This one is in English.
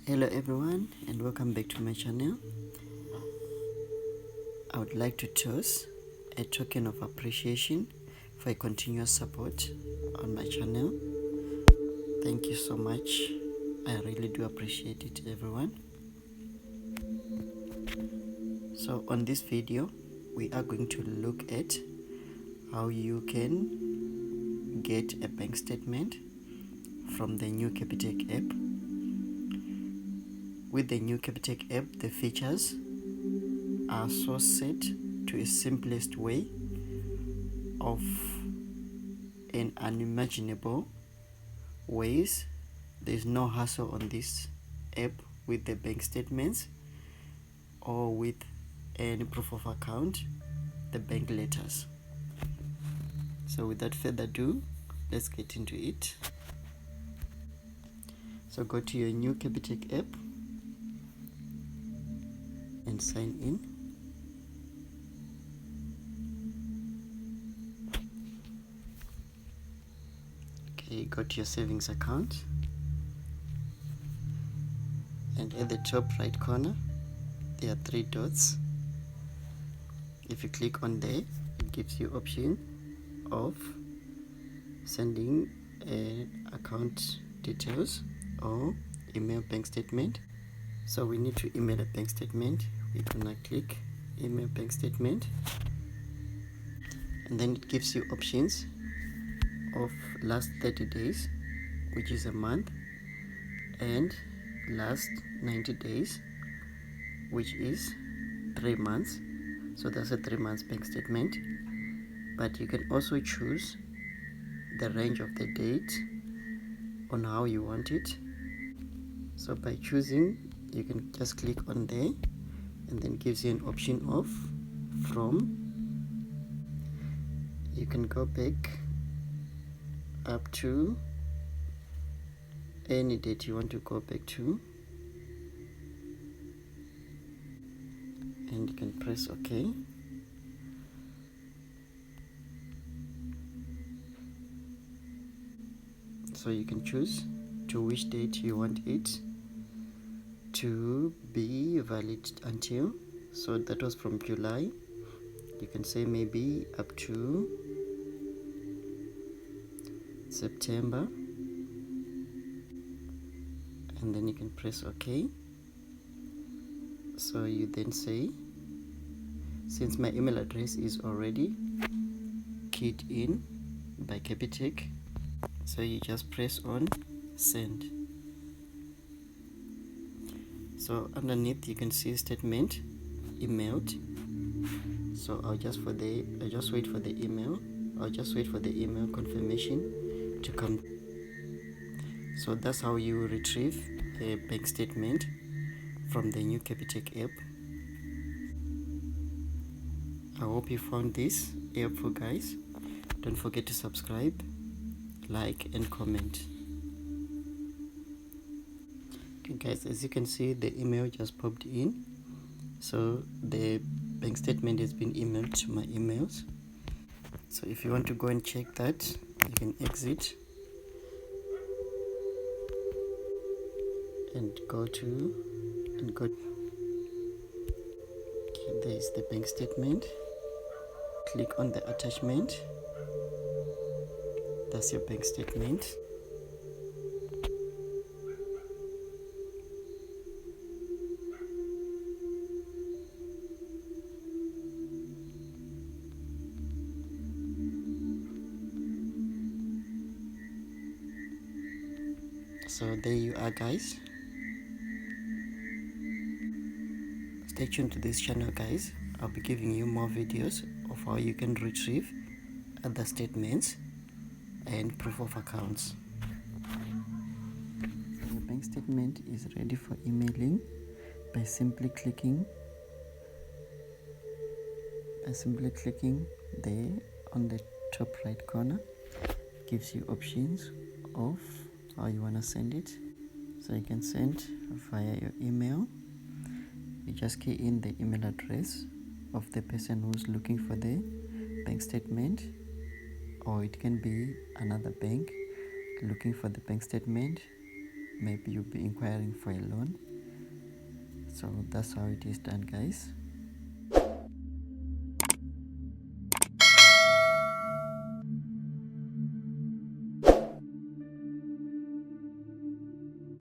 Hello everyone and welcome back to my channel. I would like to toss a token of appreciation for your continuous support on my channel. Thank you so much. I really do appreciate it, everyone. So on this video we are going to look at how you can get a bank statement from the new Capitec app. With the new Capitec app, the features are so set to a simplest way of an unimaginable ways. There's no hassle on this app with the bank statements or with any proof of account, the bank letters. So without further ado, let's get into it. So go to your new Capitec app and sign in. Okay, go to your savings account, and at the top right corner there are 3 dots. If you click on there, it gives you option of sending account details or email bank statement. So we need to email a bank statement. We're gonna click email bank statement, and then it gives you options of last 30 days, which is a month, and last 90 days, which is 3 months. So that's a 3 months bank statement, but you can also choose the range of the date on how you want it. So by choosing, you can just click on there, and then gives you an option of from. You can go back up to any date you want to go back to, and you can press OK. So you can choose to which date you want it to be valid until. So that was from July. You can say maybe up to September, and then you can press OK. So you then say, since my email address is already keyed in by Capitec, so you just press on send. So underneath you can see statement emailed. So I'll just wait for the email. I'll just wait for the email confirmation to come. So that's how you retrieve a bank statement from the new Capitec app. I hope you found this helpful, guys. Don't forget to subscribe, like and comment. Okay guys, as you can see, the email just popped in. So the bank statement has been emailed to my emails. So if you want to go and check that, you can exit and go. Okay, there is the bank statement. Click on the attachment. That's your bank statement. So there you are, guys. Stay tuned to this channel, guys. I'll be giving you more videos of how you can retrieve other statements and proof of accounts. So your bank statement is ready for emailing by simply clicking there on the top right corner. It gives you options of how you want to send it. So you can send via your email. You just key in the email address of the person who's looking for the bank statement, or it can be another bank looking for the bank statement, maybe you'll be inquiring for a loan. So that's how it is done, guys.